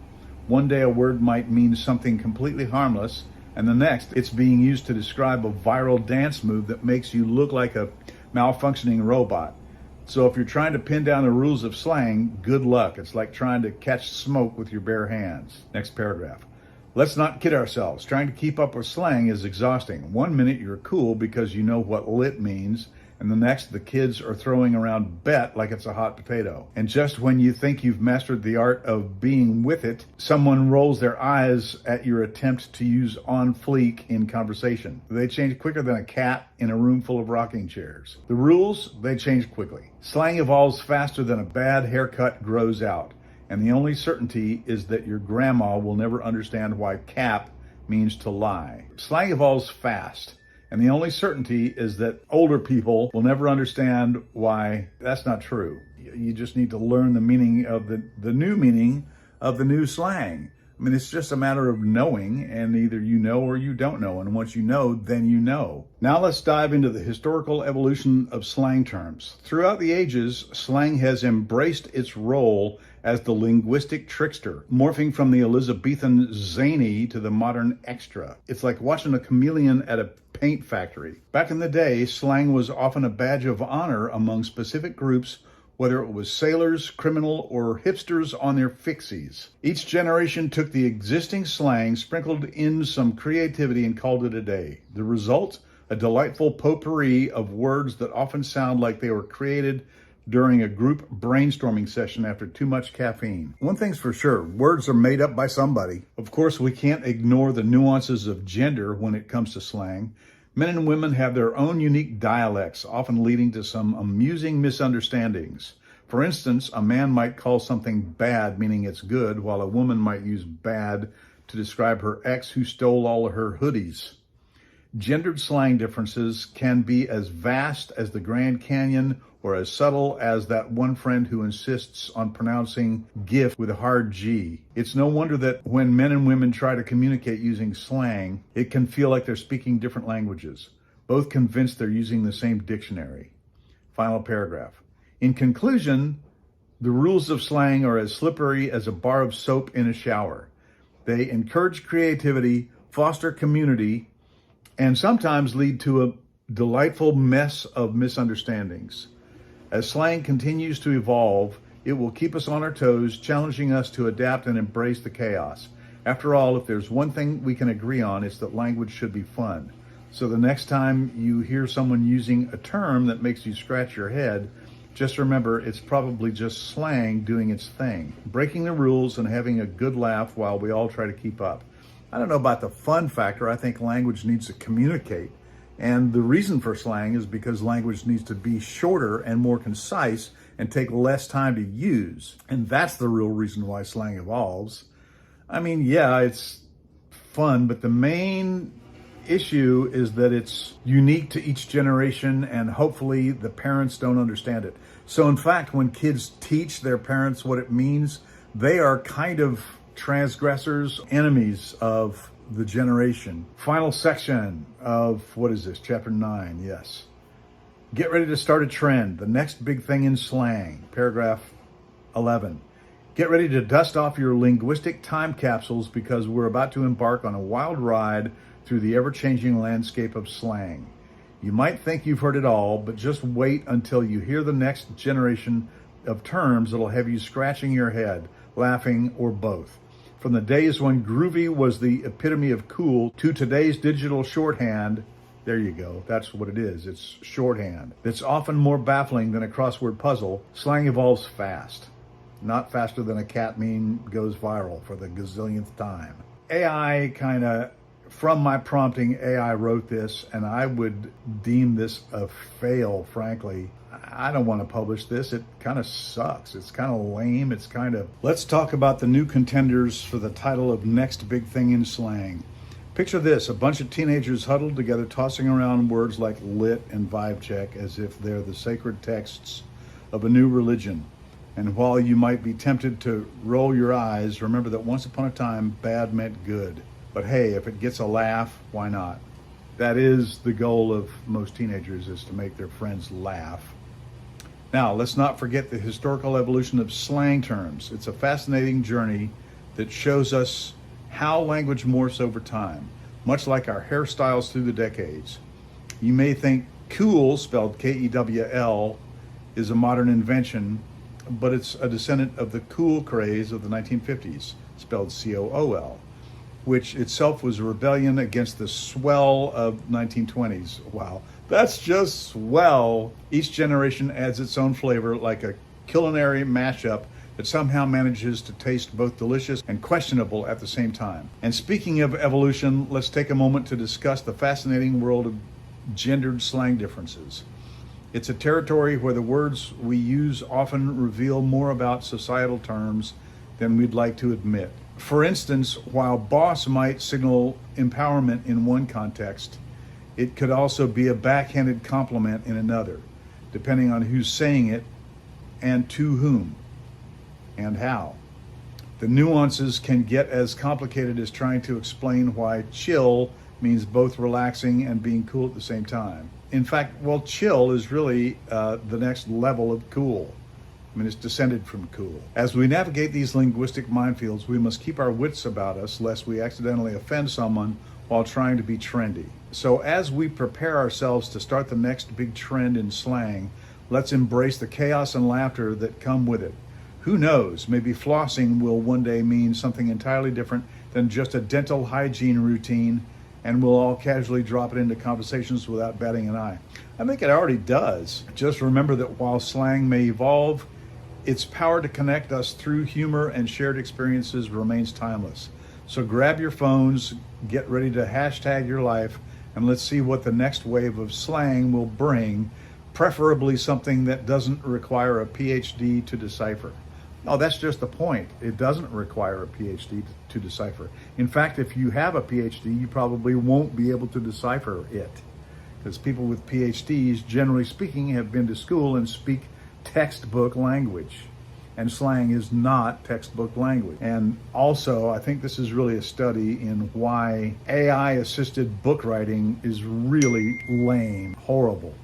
One day a word might mean something completely harmless, and the next it's being used to describe a viral dance move that makes you look like a malfunctioning robot. So if you're trying to pin down the rules of slang, good luck. It's like trying to catch smoke with your bare hands. Next paragraph. Let's not kid ourselves. Trying to keep up with slang is exhausting. 1 minute you're cool because you know what lit means, and the next the kids are throwing around bet like it's a hot potato. And just when you think you've mastered the art of being with it, someone rolls their eyes at your attempt to use on fleek in conversation. They change quicker than a cat in a room full of rocking chairs. The rules, they change quickly. Slang evolves faster than a bad haircut grows out. And the only certainty is that your grandma will never understand why cap means to lie. Slang evolves fast. And the only certainty is that older people will never understand why that's not true. You just need to learn the meaning of the new meaning of the new slang. I mean, it's just a matter of knowing, and either you know or you don't know. And once you know, then you know. Now let's dive into the historical evolution of slang terms. Throughout the ages, slang has embraced its role as the linguistic trickster, morphing from the Elizabethan zany to the modern extra. It's like watching a chameleon at a paint factory. Back in the day, slang was often a badge of honor among specific groups, whether it was sailors, criminal, or hipsters on their fixies. Each generation took the existing slang, sprinkled in some creativity, and called it a day. The result? A delightful potpourri of words that often sound like they were created during a group brainstorming session after too much caffeine. One thing's for sure, words are made up by somebody. Of course, we can't ignore the nuances of gender when it comes to slang. Men and women have their own unique dialects, often leading to some amusing misunderstandings. For instance, a man might call something bad, meaning it's good, while a woman might use bad to describe her ex who stole all of her hoodies. Gendered slang differences can be as vast as the Grand Canyon or as subtle as that one friend who insists on pronouncing gift with a hard G. It's no wonder that when men and women try to communicate using slang, it can feel like they're speaking different languages, both convinced they're using the same dictionary. Final paragraph. In conclusion, the rules of slang are as slippery as a bar of soap in a shower. They encourage creativity, foster community, and sometimes lead to a delightful mess of misunderstandings. As slang continues to evolve, it will keep us on our toes, challenging us to adapt and embrace the chaos. After all, if there's one thing we can agree on, it's that language should be fun. So the next time you hear someone using a term that makes you scratch your head, just remember it's probably just slang doing its thing, breaking the rules and having a good laugh while we all try to keep up. I don't know about the fun factor. I think language needs to communicate. And the reason for slang is because language needs to be shorter and more concise and take less time to use. And that's the real reason why slang evolves. I mean, yeah, it's fun, but the main issue is that it's unique to each generation, and hopefully the parents don't understand it. So in fact, when kids teach their parents what it means, they are kind of transgressors, enemies of the generation. Final section of, what is this, chapter 9, yes. Get ready to start a trend, the next big thing in slang. Paragraph 11. Get ready to dust off your linguistic time capsules because we're about to embark on a wild ride through the ever-changing landscape of slang. You might think you've heard it all, but just wait until you hear the next generation of terms that'll have you scratching your head, laughing, or both. From the days when groovy was the epitome of cool to today's digital shorthand, there you go, that's what it is, it's shorthand. It's often more baffling than a crossword puzzle. Slang evolves fast, not faster than a cat meme goes viral for the gazillionth time. AI kind of, from my prompting, AI wrote this, and I would deem this a fail, frankly. I don't want to publish this. It kind of sucks. It's kind of lame. It's kind of... Let's talk about the new contenders for the title of Next Big Thing in Slang. Picture this, a bunch of teenagers huddled together, tossing around words like lit and vibe check as if they're the sacred texts of a new religion. And while you might be tempted to roll your eyes, remember that once upon a time, bad meant good. But hey, if it gets a laugh, why not? That is the goal of most teenagers, is to make their friends laugh. Now, let's not forget the historical evolution of slang terms. It's a fascinating journey that shows us how language morphs over time, much like our hairstyles through the decades. You may think cool, spelled K-E-W-L, is a modern invention, but it's a descendant of the cool craze of the 1950s, spelled C-O-O-L, which itself was a rebellion against the swell of 1920s. Wow, that's just swell. Each generation adds its own flavor, like a culinary mashup that somehow manages to taste both delicious and questionable at the same time. And speaking of evolution, let's take a moment to discuss the fascinating world of gendered slang differences. It's a territory where the words we use often reveal more about societal terms than we'd like to admit. For instance, while boss might signal empowerment in one context, it could also be a backhanded compliment in another, depending on who's saying it and to whom and how. The nuances can get as complicated as trying to explain why chill means both relaxing and being cool at the same time. In fact, well, chill is really the next level of cool. I mean, it's descended from cool. As we navigate these linguistic minefields, we must keep our wits about us lest we accidentally offend someone while trying to be trendy. So as we prepare ourselves to start the next big trend in slang, let's embrace the chaos and laughter that come with it. Who knows, maybe flossing will one day mean something entirely different than just a dental hygiene routine, and we'll all casually drop it into conversations without batting an eye. I think it already does. Just remember that while slang may evolve, its power to connect us through humor and shared experiences remains timeless. So grab your phones, get ready to hashtag your life, and let's see what the next wave of slang will bring, preferably something that doesn't require a PhD to decipher. No, that's just the point. It doesn't require a PhD to decipher. In fact, if you have a PhD, you probably won't be able to decipher it, because people with PhDs, generally speaking, have been to school and speak textbook language. And slang is not textbook language. And also, I think this is really a study in why AI-assisted book writing is really lame, horrible.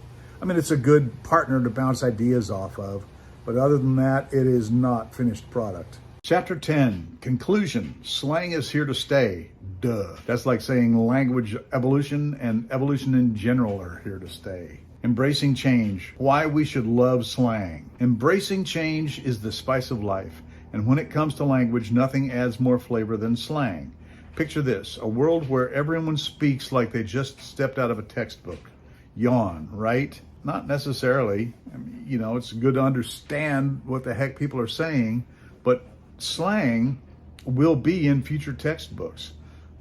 I mean, it's a good partner to bounce ideas off of, but other than that, it is not finished product. Chapter 10, conclusion, slang is here to stay. Duh. That's like saying language evolution and evolution in general are here to stay. Embracing change, why we should love slang. Embracing change is the spice of life, and when it comes to language, nothing adds more flavor than slang. Picture this, a world where everyone speaks like they just stepped out of a textbook. Yawn, right? Not necessarily. I mean, you know, it's good to understand what the heck people are saying, but slang will be in future textbooks.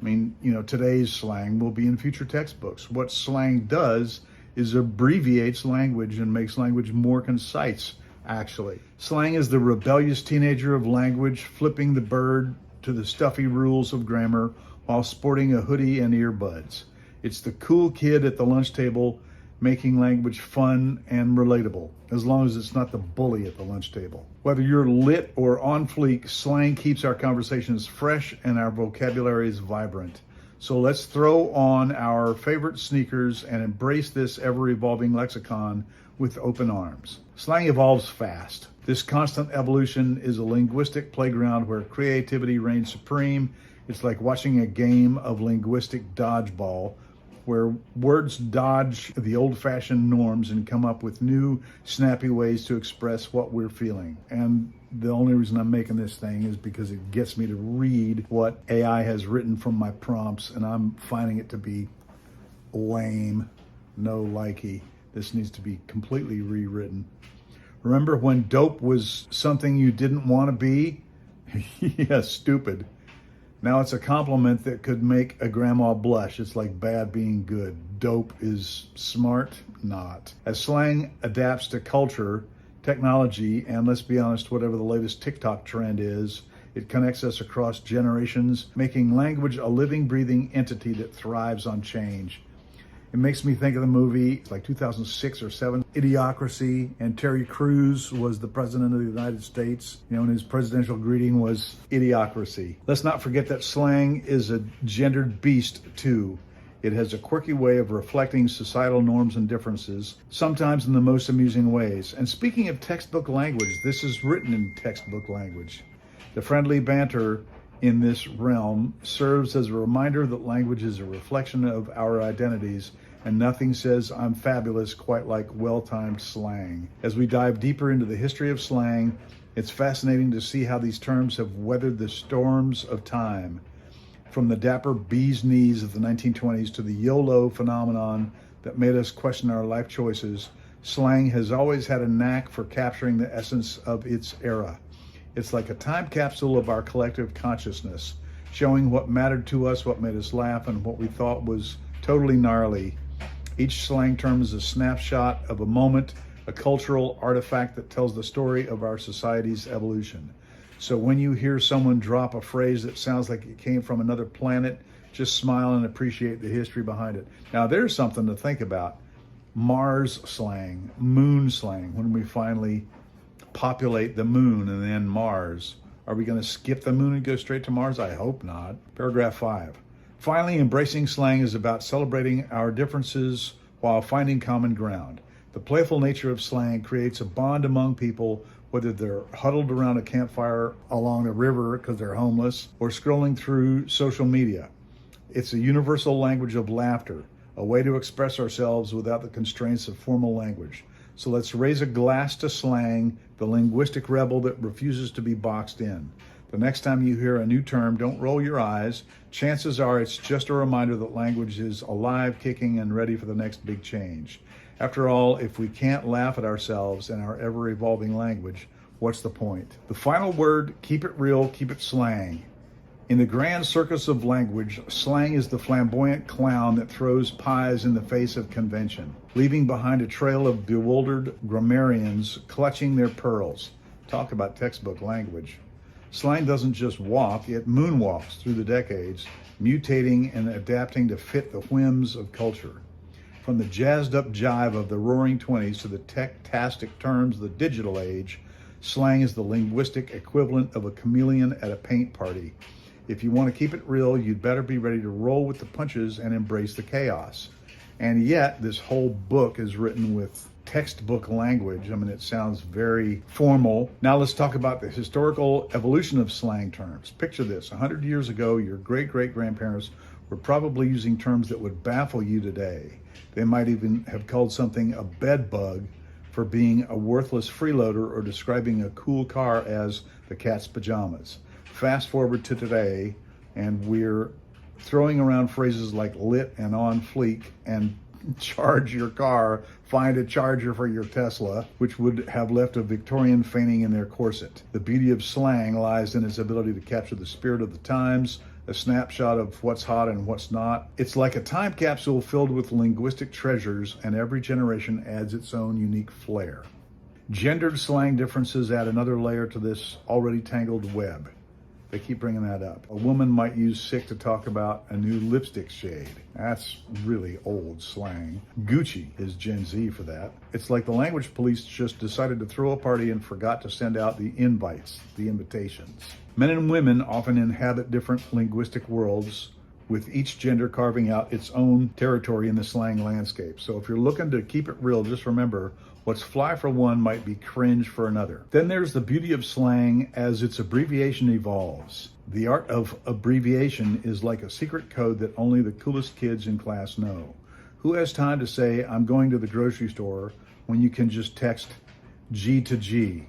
I mean, you know, today's slang will be in future textbooks. What slang does is abbreviates language and makes language more concise, actually. Slang is the rebellious teenager of language, flipping the bird to the stuffy rules of grammar while sporting a hoodie and earbuds. It's the cool kid at the lunch table making language fun and relatable, as long as it's not the bully at the lunch table. Whether you're lit or on fleek, slang keeps our conversations fresh and our vocabularies vibrant. So let's throw on our favorite sneakers and embrace this ever-evolving lexicon with open arms. Slang evolves fast. This constant evolution is a linguistic playground where creativity reigns supreme. It's like watching a game of linguistic dodgeball, where words dodge the old-fashioned norms and come up with new, snappy ways to express what we're feeling. And the only reason I'm making this thing is because it gets me to read what AI has written from my prompts, and I'm finding it to be lame, no likey. This needs to be completely rewritten. Remember when dope was something you didn't want to be? Yeah, stupid. Now it's a compliment that could make a grandma blush. It's like bad being good. Dope is smart, not. As slang adapts to culture, technology, and let's be honest, whatever the latest TikTok trend is, it connects us across generations, making language a living, breathing entity that thrives on change. It makes me think of the movie, like 2006 or 7, Idiocracy, and Terry Crews was the president of the United States, and his presidential greeting was Idiocracy. Let's not forget that slang is a gendered beast too. It has a quirky way of reflecting societal norms and differences, sometimes in the most amusing ways. And speaking of textbook language, this is written in textbook language. The friendly banter in this realm serves as a reminder that language is a reflection of our identities, and nothing says I'm fabulous quite like well-timed slang. As we dive deeper into the history of slang, it's fascinating to see how these terms have weathered the storms of time. From the dapper bee's knees of the 1920s to the YOLO phenomenon that made us question our life choices, slang has always had a knack for capturing the essence of its era. It's like a time capsule of our collective consciousness, showing what mattered to us, what made us laugh, and what we thought was totally gnarly. Each slang term is a snapshot of a moment, a cultural artifact that tells the story of our society's evolution. So when you hear someone drop a phrase that sounds like it came from another planet, just smile and appreciate the history behind it. Now there's something to think about. Mars slang, moon slang, when we finally populate the moon and then Mars. Are we going to skip the moon and go straight to Mars? I hope not. Paragraph 5. Finally, embracing slang is about celebrating our differences while finding common ground. The playful nature of slang creates a bond among people, whether they're huddled around a campfire along the river because they're homeless or scrolling through social media. It's a universal language of laughter, a way to express ourselves without the constraints of formal language. So let's raise a glass to slang, the linguistic rebel that refuses to be boxed in. The next time you hear a new term, don't roll your eyes. Chances are it's just a reminder that language is alive, kicking, and ready for the next big change. After all, if we can't laugh at ourselves and our ever-evolving language, what's the point? The final word, keep it real, keep it slang. In the grand circus of language, slang is the flamboyant clown that throws pies in the face of convention, leaving behind a trail of bewildered grammarians clutching their pearls. Talk about textbook language. Slang doesn't just walk, it moonwalks through the decades, mutating and adapting to fit the whims of culture. From the jazzed-up jive of the roaring 20s to the tech-tastic terms of the digital age, slang is the linguistic equivalent of a chameleon at a paint party. If you want to keep it real, you'd better be ready to roll with the punches and embrace the chaos. And yet, this whole book is written with textbook language. I mean, it sounds very formal. Now let's talk about the historical evolution of slang terms. Picture this. 100 years ago, your great-great-grandparents were probably using terms that would baffle you today. They might even have called something a bed bug for being a worthless freeloader or describing a cool car as the cat's pajamas. Fast forward to today, and we're throwing around phrases like lit and on fleek and charge your car, find a charger for your Tesla, which would have left a Victorian fainting in their corset. The beauty of slang lies in its ability to capture the spirit of the times, a snapshot of what's hot and what's not. It's like a time capsule filled with linguistic treasures, and every generation adds its own unique flair. Gendered slang differences add another layer to this already tangled web. They keep bringing that up. A woman might use sick to talk about a new lipstick shade. That's really old slang. Gucci is Gen Z for that. It's like the language police just decided to throw a party and forgot to send out the invites, the invitations. Men and women often inhabit different linguistic worlds, with each gender carving out its own territory in the slang landscape. So if you're looking to keep it real, just remember, what's fly for one might be cringe for another. Then there's the beauty of slang as its abbreviation evolves. The art of abbreviation is like a secret code that only the coolest kids in class know. Who has time to say, I'm going to the grocery store, when you can just text G to G?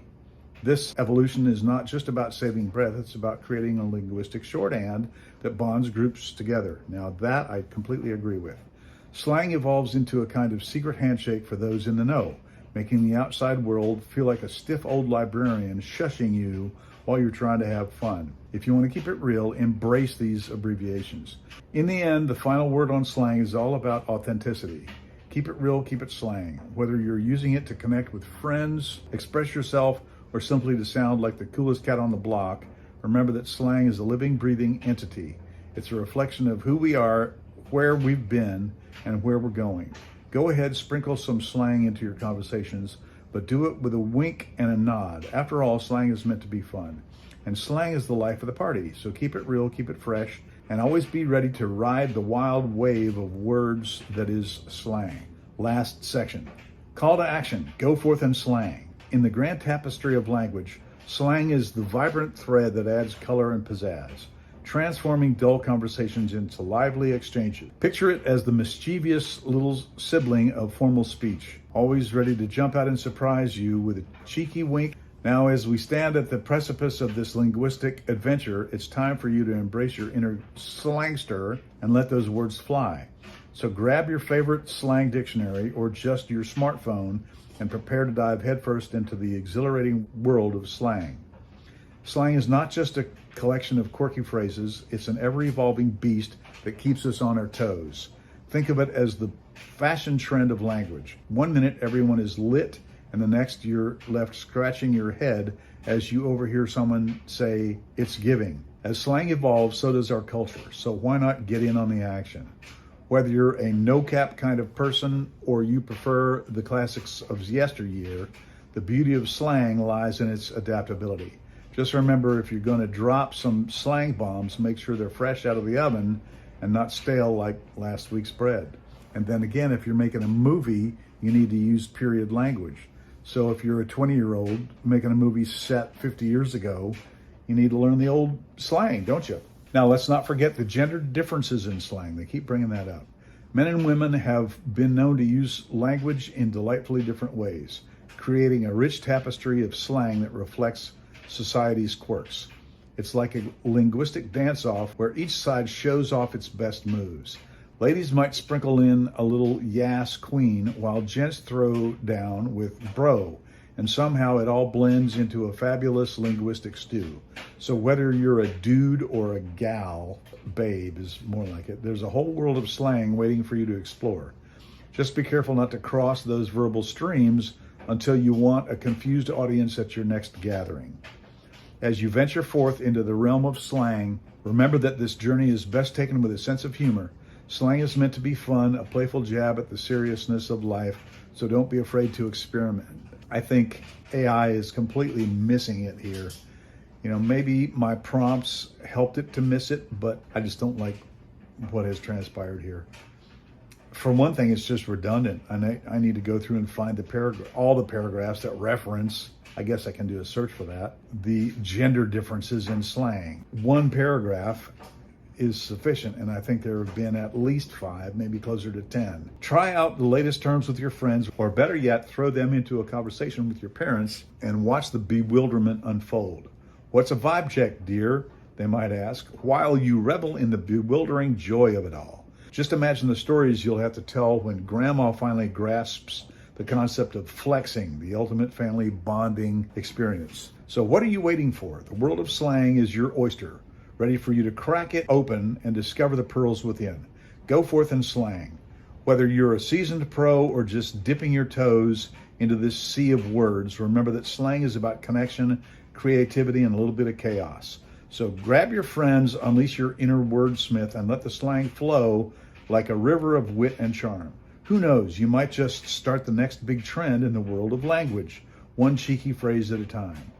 This evolution is not just about saving breath, it's about creating a linguistic shorthand that bonds groups together. Now that I completely agree with. Slang evolves into a kind of secret handshake for those in the know, making the outside world feel like a stiff old librarian shushing you while you're trying to have fun. If you want to keep it real, embrace these abbreviations. In the end, the final word on slang is all about authenticity. Keep it real, keep it slang. Whether you're using it to connect with friends, express yourself, or simply to sound like the coolest cat on the block, remember that slang is a living, breathing entity. It's a reflection of who we are, where we've been, and where we're going. Go ahead, sprinkle some slang into your conversations, but do it with a wink and a nod. After all, slang is meant to be fun. And slang is the life of the party. So keep it real, keep it fresh, and always be ready to ride the wild wave of words that is slang. Last section. Call to action. Go forth and slang. In the grand tapestry of language, slang is the vibrant thread that adds color and pizzazz, transforming dull conversations into lively exchanges. Picture it as the mischievous little sibling of formal speech, always ready to jump out and surprise you with a cheeky wink. Now, as we stand at the precipice of this linguistic adventure, it's time for you to embrace your inner slangster and let those words fly. So grab your favorite slang dictionary or just your smartphone and prepare to dive headfirst into the exhilarating world of slang. Slang is not just a collection of quirky phrases, it's an ever-evolving beast that keeps us on our toes. Think of it as the fashion trend of language. One minute everyone is lit, and the next you're left scratching your head as you overhear someone say, "It's giving." As slang evolves, so does our culture, so why not get in on the action? Whether you're a no-cap kind of person or you prefer the classics of yesteryear, the beauty of slang lies in its adaptability. Just remember, if you're going to drop some slang bombs, make sure they're fresh out of the oven and not stale like last week's bread. And then again, if you're making a movie, you need to use period language. So if you're a 20-year-old making a movie set 50 years ago, you need to learn the old slang, don't you? Now, let's not forget the gender differences in slang. They keep bringing that up. Men and women have been known to use language in delightfully different ways, creating a rich tapestry of slang that reflects society's quirks. It's like a linguistic dance-off where each side shows off its best moves. Ladies might sprinkle in a little yas queen, while gents throw down with bro, and somehow it all blends into a fabulous linguistic stew. So whether you're a dude or a gal, babe is more like it, there's a whole world of slang waiting for you to explore. Just be careful not to cross those verbal streams until you want a confused audience at your next gathering. As you venture forth into the realm of slang, remember that this journey is best taken with a sense of humor. Slang is meant to be fun, a playful jab at the seriousness of life, so don't be afraid to experiment. I think AI is completely missing it here. You know, maybe my prompts helped it to miss it, but I just don't like what has transpired here. For one thing, it's just redundant. I need to go through and find all the paragraphs that reference, I guess I can do a search for that, the gender differences in slang. One paragraph is sufficient, and I think there have been at least 5, maybe closer to 10. Try out the latest terms with your friends, or better yet, throw them into a conversation with your parents and watch the bewilderment unfold. What's a vibe check, dear? They might ask, while you revel in the bewildering joy of it all. Just imagine the stories you'll have to tell when grandma finally grasps the concept of flexing, the ultimate family bonding experience. So what are you waiting for? The world of slang is your oyster, ready for you to crack it open and discover the pearls within. Go forth and slang. Whether you're a seasoned pro or just dipping your toes into this sea of words, remember that slang is about connection, creativity, and a little bit of chaos. So grab your friends, unleash your inner wordsmith, and let the slang flow like a river of wit and charm. Who knows, you might just start the next big trend in the world of language, one cheeky phrase at a time.